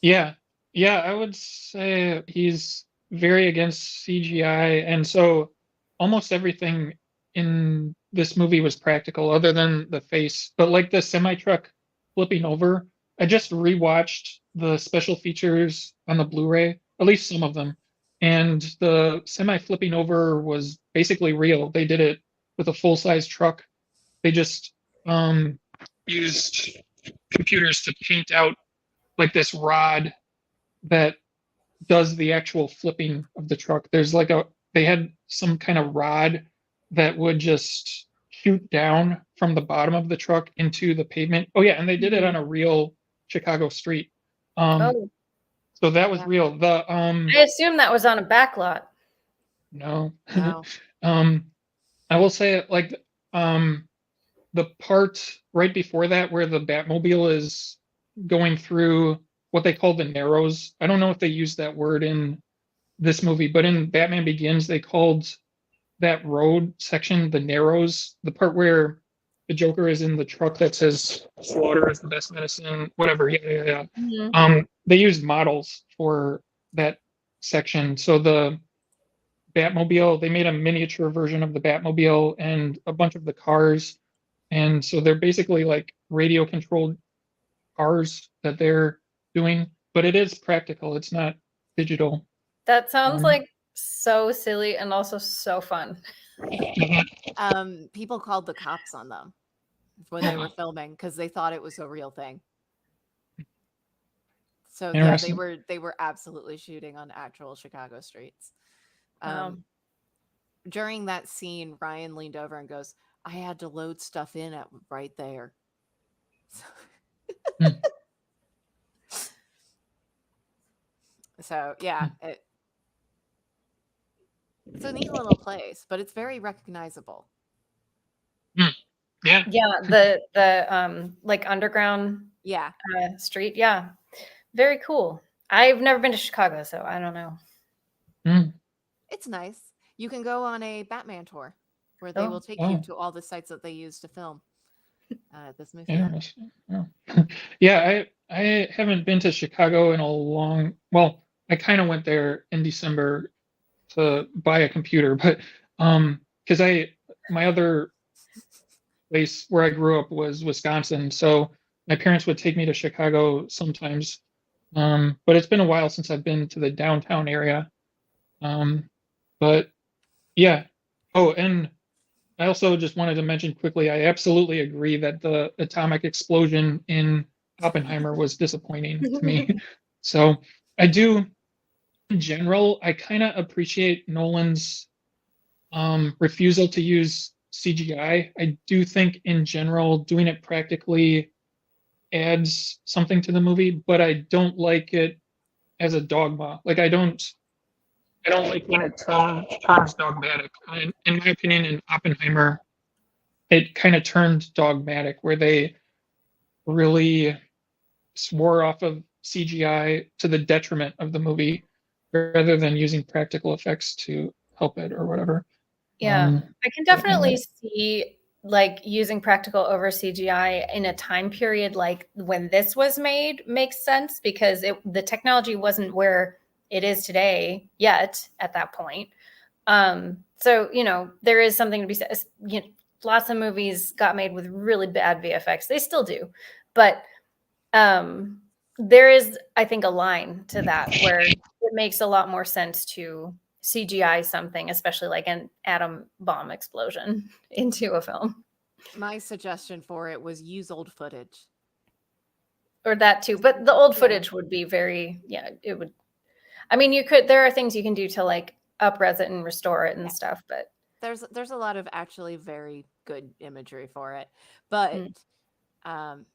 Yeah, yeah, I would say he's very against CGI, and so almost everything in this movie was practical, other than the face. But like the semi truck flipping over, I just rewatched the special features on the Blu-ray, at least some of them, and the semi flipping over was basically real. They did it with a full-size truck. They just used computers to paint out like this rod that does the actual flipping of the truck. There's like they had some kind of rod that would just shoot down from the bottom of the truck into the pavement. Oh yeah, and they did it on a real Chicago street. Oh, So that was Yeah. real. I assume that was on a back lot. No. No. I will say like the part right before that where the Batmobile is going through what they call the Narrows. I don't know if they used that word in this movie, but in Batman Begins, they called that road section the Narrows, the part where the Joker is in the truck that says "Slaughter is the best medicine," whatever. Yeah. They used models for that section, so the Batmobile, they made a miniature version of the Batmobile and a bunch of the cars, and so they're basically like radio controlled cars that they're doing, but it is practical. It's not digital. That sounds Um, like so silly and also so fun. People called the cops on them when they were filming because they thought it was a real thing. So yeah, Interesting. they were absolutely shooting on actual Chicago streets. Wow. During that scene, Ryan leaned over and goes, "I had to load stuff in at right there." Hmm. So yeah, it's a neat little place, but it's very recognizable. Yeah. Yeah, the like underground Yeah, street. Yeah, very cool. I've never been to Chicago, so I don't know. Hmm. it's nice. You can go on a Batman tour where they will take you Oh, to all the sites that they used to film this movie. interesting. Oh. Yeah, I haven't been to Chicago in a long. Well, I kind of went there in December to buy a computer, but because my other place where I grew up was Wisconsin, so my parents would take me to Chicago sometimes. But it's been a while since I've been to the downtown area. But yeah. Oh, and I also just wanted to mention quickly, I absolutely agree that the atomic explosion in Oppenheimer was disappointing to me. So I do, in general, I kind of appreciate Nolan's refusal to use CGI. I do think in general doing it practically adds something to the movie, but I don't like it as a dogma. Like I don't like when it turns dogmatic. In my opinion, in Oppenheimer, it kind of turned dogmatic, where they really swore off of CGI to the detriment of the movie, rather than using practical effects to help it or whatever. Yeah, I can But definitely see like using practical over CGI in a time period like when this was made makes sense because the technology wasn't where it is today yet at that point. So there is something to be said. Lots of movies got made with really bad VFX. They still do, but there is, I think, a line to that where it makes a lot more sense to CGI something, especially like an atom bomb explosion into a film. My suggestion for it was use old footage. Or that too. But the old Yeah. footage would be it would. I mean, there are things you can do to like up-res it and restore it and stuff, but There's a lot of actually very good imagery for it. But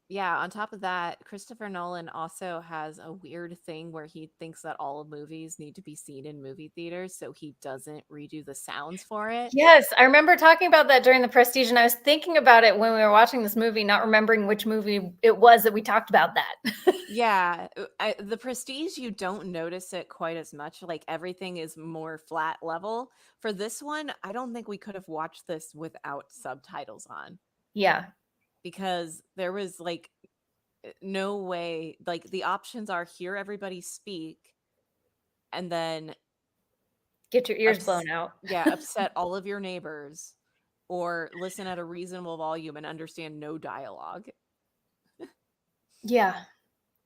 yeah, on top of that, Christopher Nolan also has a weird thing where he thinks that all of movies need to be seen in movie theaters, so he doesn't redo the sounds for it. yes, I remember talking about that during the Prestige, and I was thinking about it when we were watching this movie, not remembering which movie it was that we talked about that. Yeah, the Prestige, you don't notice it quite as much. Like everything is more flat level. For this one, I don't think we could have watched this without subtitles on Yeah. because there was like no way. Like the options are hear everybody speak and then Get your ears blown out. yeah, upset all of your neighbors or listen at a reasonable volume and understand no dialogue. Yeah.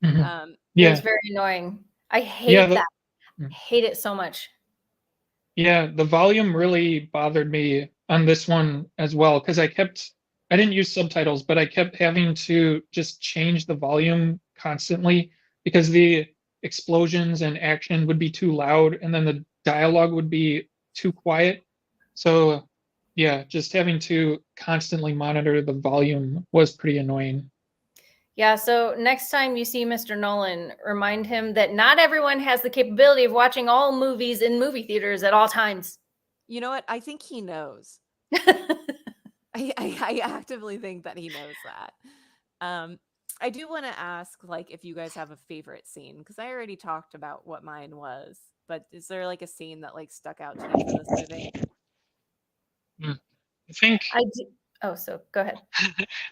Mhm. It was Yeah, very annoying. I hate yeah, that. I hate it so much. yeah. The volume really bothered me on this one as well because I kept I didn't use subtitles, but I kept having to just change the volume constantly because the explosions and action would be too loud and then the dialogue would be too quiet. So yeah, just having to constantly monitor the volume was pretty annoying. Yeah, so next time you see Mr. Nolan, remind him that not everyone has the capability of watching all movies in movie theaters at all times. You know what? I think he knows. I actively think that he knows that. I do want to ask, like, if you guys have a favorite scene, because I already talked about what mine was, but is there like a scene that like stuck out to you for this movie? I think I do. Oh, so go ahead.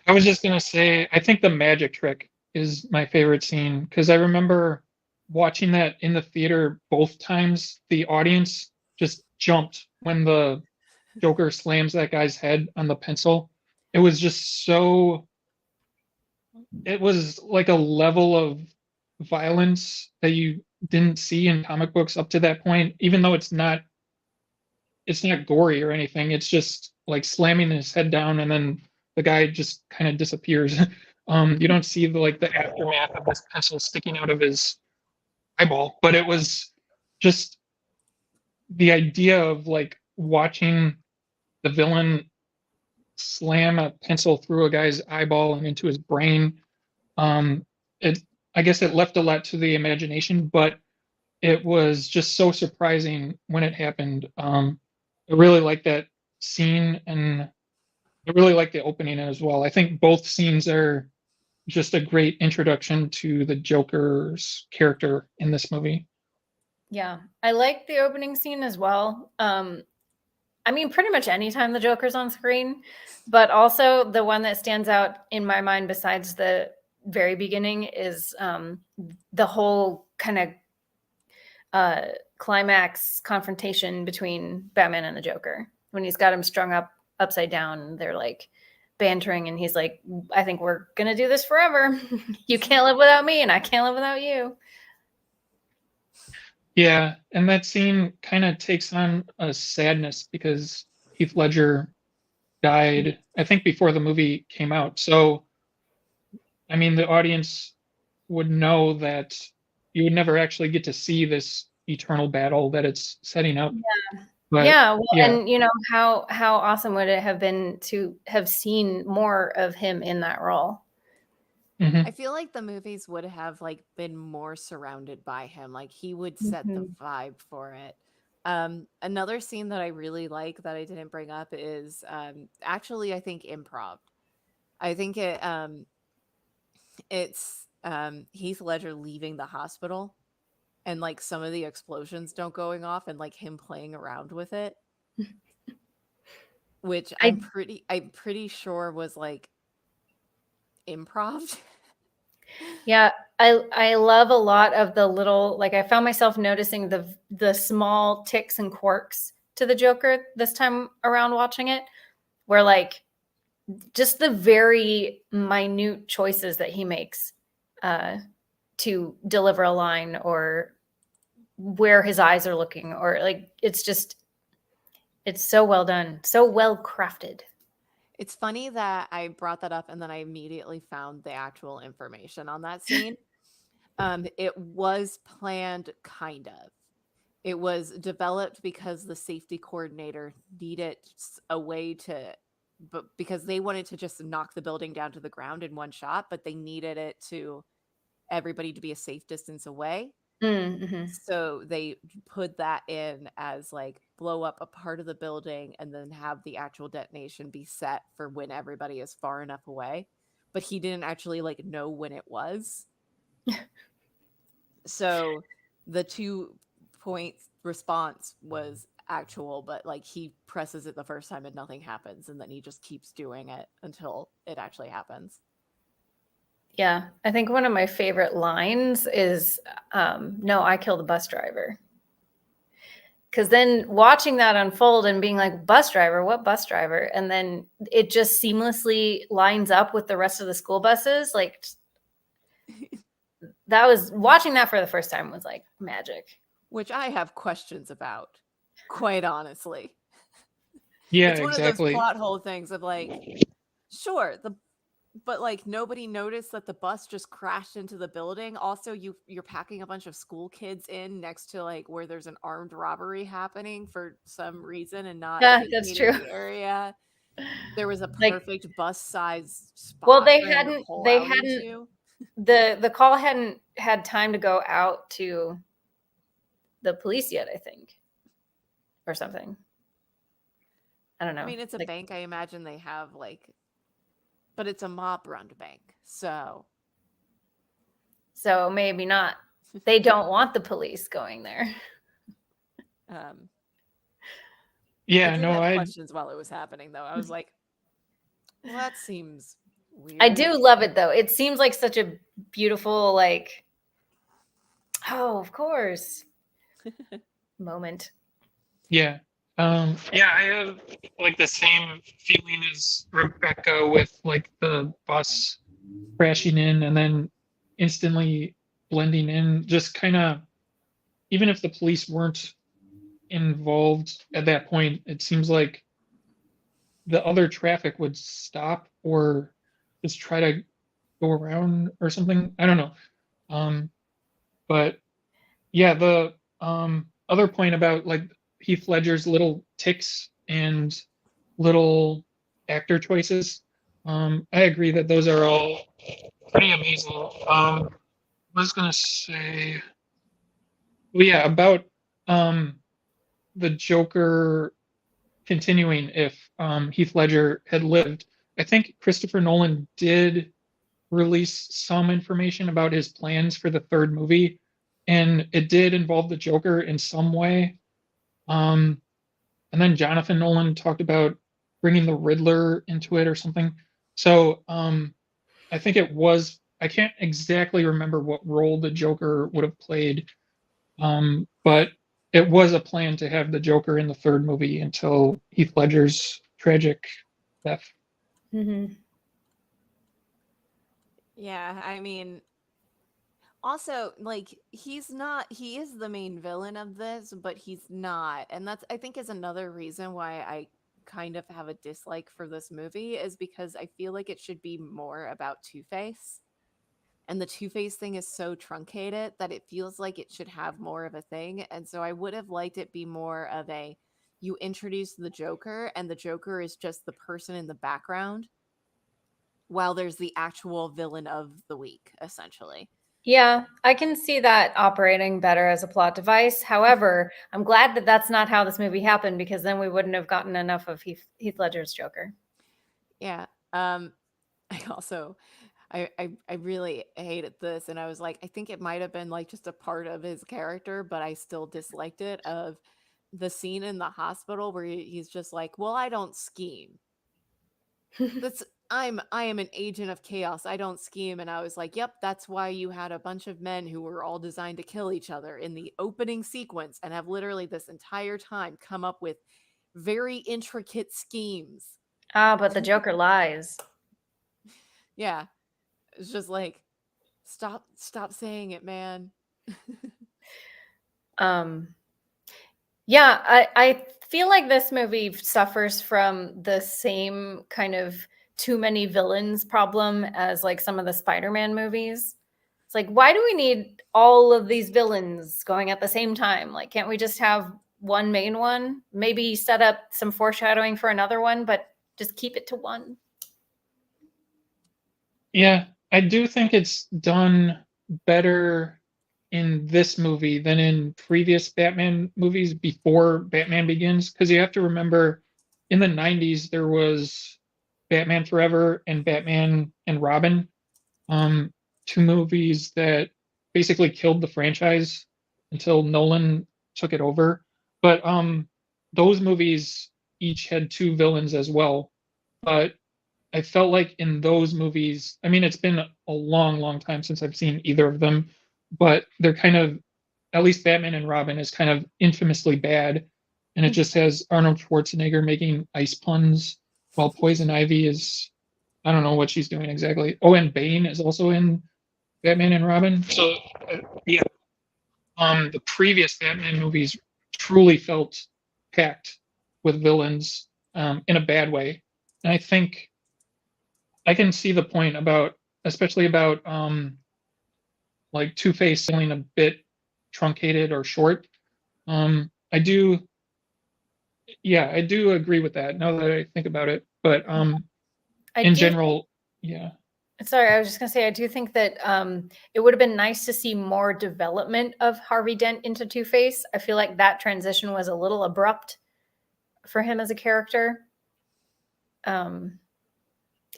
I was just gonna say, I think the magic trick is my favorite scene because I remember watching that in the theater both times. The audience just jumped when the Joker slams that guy's head on the pencil. It was just so, it was like a level of violence that you didn't see in comic books up to that point, even though it's not gory or anything. It's just like slamming his head down and then the guy just kind of disappears. You don't see the aftermath of this pencil sticking out of his eyeball, but it was just the idea of like watching the villain slam a pencil through a guy's eyeball and into his brain. Um, it I guess it left a lot to the imagination, but it was just so surprising when it happened. I really like that scene, and I really like the opening as well. I think both scenes are just a great introduction to the Joker's character in this movie. Yeah, I like the opening scene as well. I mean, pretty much anytime the Joker's on screen, but also the one that stands out in my mind, besides the very beginning, is the whole kind of climax confrontation between Batman and the Joker when he's got him strung up upside down. They're like bantering, and he's like, "I think we're gonna do this forever. You can't live without me, and I can't live without you." Yeah, and that scene kind of takes on a sadness because Heath Ledger died, I think, before the movie came out. So, I mean, the audience would know that you would never actually get to see this eternal battle that it's setting up. But Yeah, well, yeah, and how awesome would it have been to have seen more of him in that role? mhm. I feel like the movies would have like been more surrounded by him. Like he would set the vibe for it. Another scene that I really like that I didn't bring up is actually I think improv. I think it's Heath Ledger leaving the hospital and like some of the explosions don't going off and like him playing around with it, which I I'm pretty sure was like improv. Yeah, I love a lot of the little, like, I found myself noticing the small ticks and quirks to the Joker this time around watching it, where like just the very minute choices that he makes to deliver a line, or where his eyes are looking, or like it's so well done, so well crafted. It's funny that I brought that up and then I immediately found the actual information on that scene. It was planned, kind of. It was developed because the safety coordinator needed a way to, but because they wanted to just knock the building down to the ground in one shot, but they needed it to everybody to be a safe distance away. Mm-hmm. So they put that in as like blow up a part of the building and then have the actual detonation be set for when everybody is far enough away. But he didn't actually like know when it was. So the 2 point response was actual, but like he presses it the first time and nothing happens. And then he just keeps doing it until it actually happens. Yeah, I think one of my favorite lines is, "No, I killed the bus driver." Because then watching that unfold and being like, "Bus driver? What bus driver?" And then it just seamlessly lines up with the rest of the school buses. Like, that was, watching that for the first time was like magic. Which I have questions about, quite honestly. Yeah, It's one of those exactly. plot hole things of like, Sure, but like nobody noticed that the bus just crashed into the building. Also, you're packing a bunch of school kids in next to like where there's an armed robbery happening for some reason and not Yeah, that's vacating true. the area. There was a Like, perfect bus size well, spot for him to pull they out hadn't into. the call hadn't had time to go out to the police yet, I think, or something. I don't know. I mean, it's a Like, bank. I imagine they have like, but it's a mob-run bank, so so maybe not. They don't want the police going there. um, I Yeah, did no, have I questions while it was happening, though. I was like, well, that seems I weird. do love it though. It seems like such a beautiful, like, oh, of course, moment. yeah. Yeah, I have like the same feeling as Rebecca with like the bus crashing in and then instantly blending in. Just kind of, even if the police weren't involved at that point, it seems like the other traffic would stop or just try to go around or something. I don't know. Um, but yeah, the other point about like Heath Ledger's little ticks and little actor choices, I agree that those are all pretty amazing. I was gonna say, well, yeah, about the Joker continuing if Heath Ledger had lived. I think Christopher Nolan did release some information about his plans for the third movie, and it did involve the Joker in some way. Um, and then Jonathan Nolan talked about bringing the Riddler into it or something. So I think it was. I can't exactly remember what role the Joker would have played, but it was a plan to have the Joker in the third movie until Heath Ledger's tragic death. Mm-hmm. Yeah, I mean, also, like, he is the main villain of this, but he's not. And that's, I think, is another reason why I kind of have a dislike for this movie, is because I feel like it should be more about Two-Face. And the Two-Face thing is so truncated that it feels like it should have more of a thing. And so I would have liked it be more of a, you introduce the Joker, and the Joker is just the person in the background while there's the actual villain of the week, essentially. Yeah, I can see that operating better as a plot device. However, I'm glad that that's not how this movie happened, because then we wouldn't have gotten enough of Heath Ledger's Joker. Yeah. I also I really hated this, and I was like, I think it might have been like just a part of his character, but I still disliked it, of the scene in the hospital where he's just like, "Well, I don't scheme. That's I am an agent of chaos. I don't scheme." And I was like, "Yep, that's why you had a bunch of men who were all designed to kill each other in the opening sequence and have literally this entire time come up with very intricate schemes." Ah, but the Joker lies. Yeah. It's just like, stop saying it, man. Um, yeah, I feel like this movie suffers from the same kind of too many villains problem as like some of the Spider-Man movies. It's like, why do we need all of these villains going at the same time? Like, can't we just have one main one? Maybe set up some foreshadowing for another one, but just keep it to one. Yeah, I do think it's done better in this movie than in previous Batman movies before Batman Begins. Because you have to remember, in the 90s, there was Batman Forever and Batman and Robin, two movies that basically killed the franchise until Nolan took it over. But those movies each had two villains as well. But I felt like in those movies, I mean, it's been a long, long time since I've seen either of them, but they're kind of, at least Batman and Robin is kind of infamously bad. And it just has Arnold Schwarzenegger making ice puns while Poison Ivy is, I don't know what she's doing exactly. Oh, and Bane is also in Batman and Robin. So, yeah, the previous Batman movies truly felt packed with villains in a bad way. And I think I can see the point about, especially about like Two-Face feeling a bit truncated or short. I do, yeah, I do agree with that now that I think about it. But I in do think, general, yeah, sorry, I was just gonna say I do think that it would have been nice to see more development of Harvey Dent into Two-Face. I feel like that transition was a little abrupt for him as a character.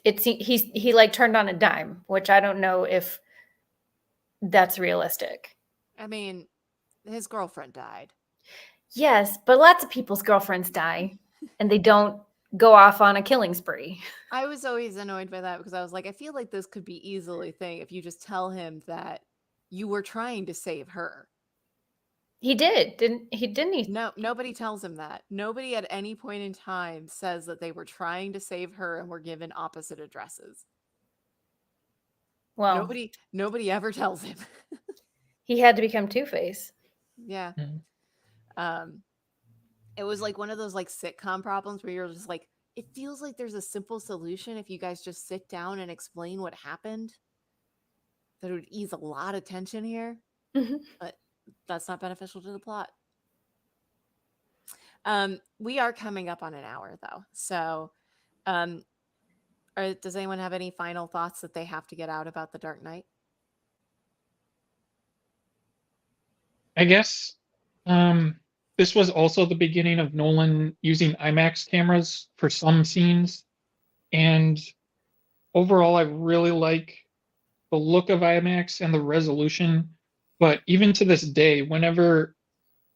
He like turned on a dime, which I don't know if that's realistic. I mean, his girlfriend died. Yes, but lots of people's girlfriends die and they don't go off on a killing spree. I was always annoyed by that because I was like, I feel like this could be easily thing if you just tell him that you were trying to save her. He did, didn't he? No, nobody tells him that. Nobody at any point in time says that they were trying to save her and were given opposite addresses. Well, Nobody ever tells him. he had to become Two-Face. Yeah. Mhm. It was like one of those like sitcom problems where you're just like, it feels like there's a simple solution if you guys just sit down and explain what happened. That would ease a lot of tension here, but that's not beneficial to the plot. We are coming up on an hour though. So does anyone have any final thoughts that they have to get out about The Dark Knight? I guess this was also the beginning of Nolan using IMAX cameras for some scenes. And overall, I really like the look of IMAX and the resolution. But even to this day, whenever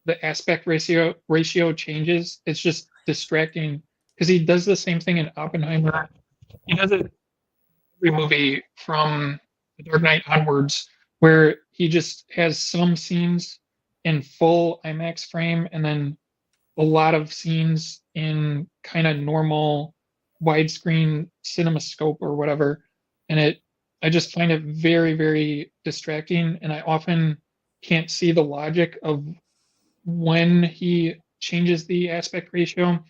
the aspect ratio changes, it's just distracting because he does the same thing in Oppenheimer. He does it every movie from The Dark Knight onwards, where he just has some scenes in full IMAX frame and then a lot of scenes in kind of normal widescreen CinemaScope or whatever. And I just find it very, very distracting. And I often can't see the logic of when he changes the aspect ratio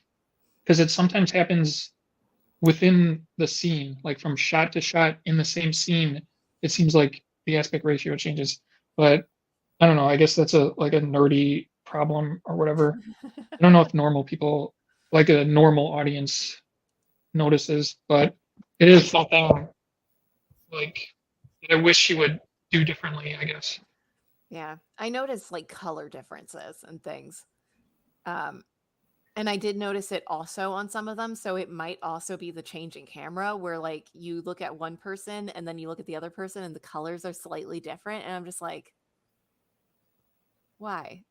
because it sometimes happens within the scene, like from shot to shot in the same scene. It seems like the aspect ratio changes, but I don't know. I guess that's a nerdy problem or whatever. I don't know if normal people, like a normal audience, notices, but it is something like that I wish he would do differently, I guess. Yeah, I noticed like color differences and things. And I did notice it also on some of them. So it might also be the changing camera where like you look at one person and then you look at the other person and the colors are slightly different. And I'm just like, why?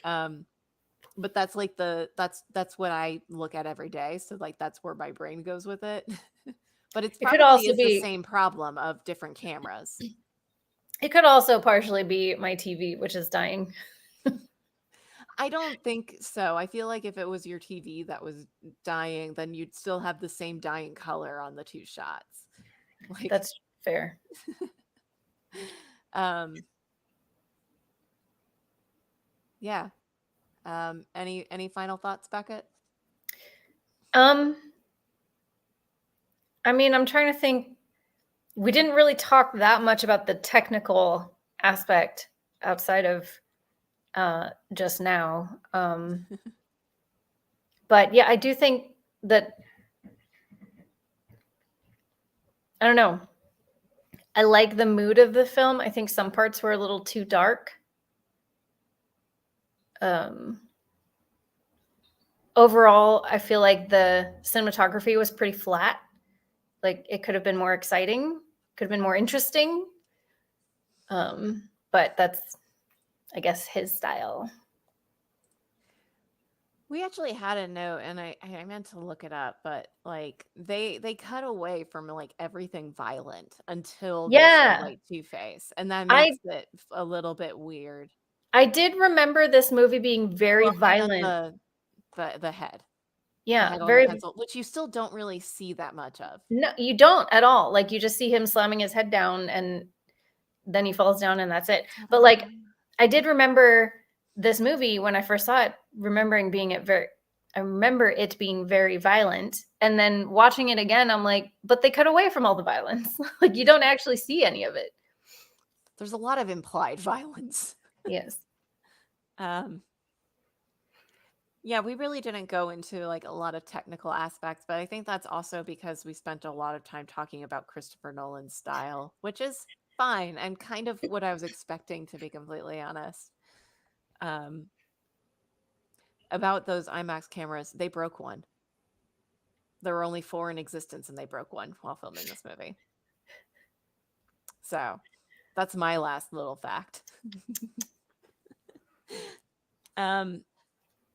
But that's like that's what I look at every day. So like that's where my brain goes with it. But it's It could probably also is the be same problem of different cameras. it could also partially be my TV, which is dying. I don't think so. I feel like if it was your TV that was dying, then you'd still have the same dying color on the two shots. Like That's fair. yeah. Any final thoughts, Beckett? I mean, I'm trying to think. We didn't really talk that much about the technical aspect outside of just now. But yeah, I do think that I don't know. I like the mood of the film. I think some parts were a little too dark. Overall, I feel like the cinematography was pretty flat. Like it could have been more exciting, could have been more interesting. But that's, I guess, his style. We actually had a note, and I meant to look it up, but like they cut away from like everything violent until they Yeah. show, like Two-Face, and that I makes it a little bit weird. I did remember this movie being very Well, I meant violent. the head, the Yeah, head on the very. pencil, which you still don't really see that much of. No, you don't at all. Like you just see him slamming his head down and then he falls down and that's it. But like I did remember this movie when I first saw it, remembering being it very I remember it being very violent. And then watching it again, I'm like, but they cut away from all the violence. Like, you don't actually see any of it. There's a lot of implied violence. Yes. Yeah, we really didn't go into like a lot of technical aspects, but I think that's also because we spent a lot of time talking about Christopher Nolan's style, which is fine and kind of what I was expecting, to be completely honest. About those IMAX cameras, they broke one. There were only 4 in existence, and they broke one while filming this movie. So that's my last little fact.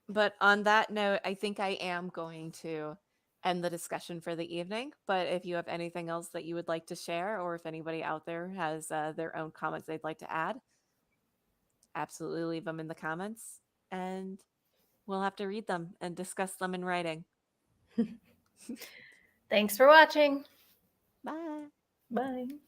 But on that note, I think I am going to end the discussion for the evening. But if you have anything else that you would like to share, or if anybody out there has their own comments they'd like to add, absolutely leave them in the comments, and we'll have to read them and discuss them in writing. Thanks for watching. Bye. Bye.